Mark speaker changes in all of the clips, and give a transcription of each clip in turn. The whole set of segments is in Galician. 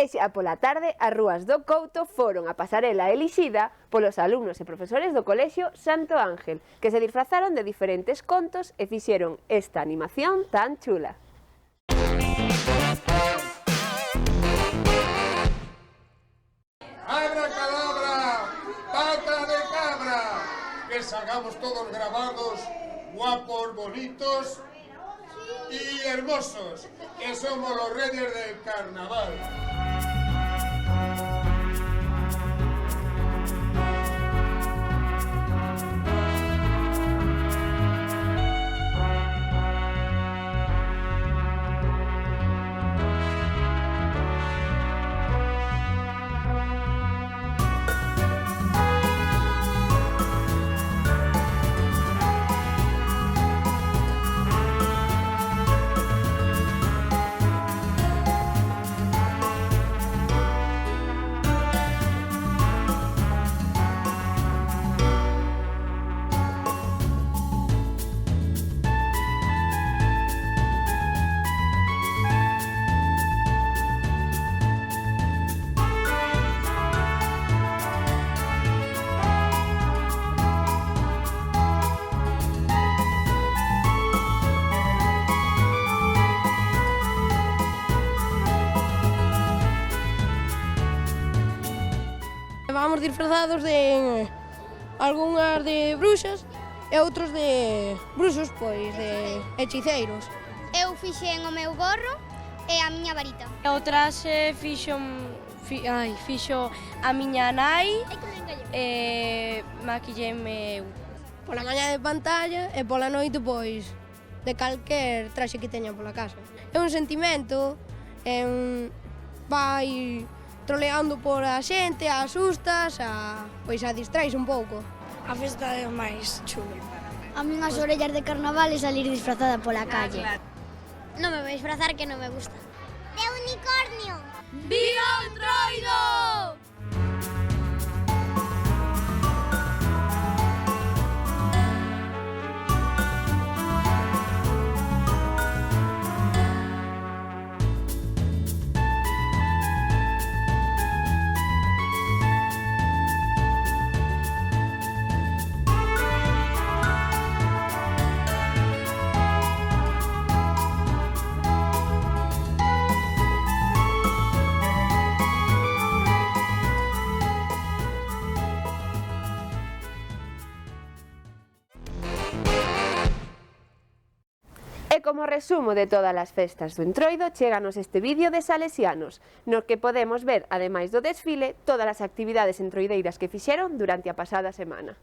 Speaker 1: E xa pola tarde, as rúas do Couto foron a pasarela elixida polos alumnos e profesores do Colexio Santo Ángel, que se disfrazaron de diferentes contos e fixeron esta animación tan chula.
Speaker 2: Abracadabra, pata de cabra, que salgamos todos grabados, guapos, bonitos y hermosos, que somos los reyes del carnaval.
Speaker 3: Vamos disfrazados de algunhas de bruxas e outros de bruxos, pois, de hechiceiros.
Speaker 4: Eu fixen o meu gorro e a miña varita.
Speaker 5: O traxe fixo a miña nai e maquilleme eu.
Speaker 3: Pola mañá de pantalla e pola noite, pois, de calquer traxe que teña pola casa. É un sentimento, vai troleando por a xente, a asustas, pois a distraes un pouco.
Speaker 5: A festa é máis chula.
Speaker 4: A min as orellas de carnaval é salir disfrazada pola calle. Non me vou disfrazar que non me gusta. De unicornio!
Speaker 5: Viva o Entroido!
Speaker 1: E como resumo de todas as festas do Entroido, chéganos este vídeo de Salesianos, no que podemos ver, ademais do desfile, todas as actividades entroideiras que fixeron durante a pasada semana.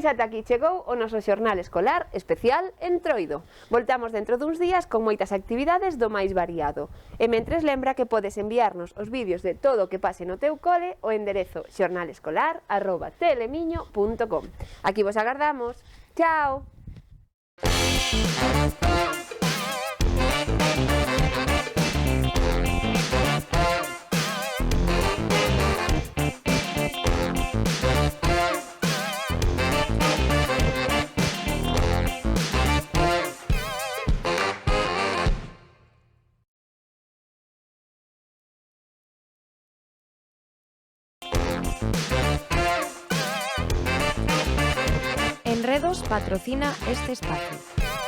Speaker 1: Pois ata aquí chegou o noso xornal escolar especial Entroido. Voltamos dentro duns días con moitas actividades do máis variado. E mentres lembra que podes enviarnos os vídeos de todo o que pase no teu cole ao enderezo xornalescolar@telemiño.com. Aquí vos agardamos. Chao!
Speaker 6: Enredos patrocina este espacio.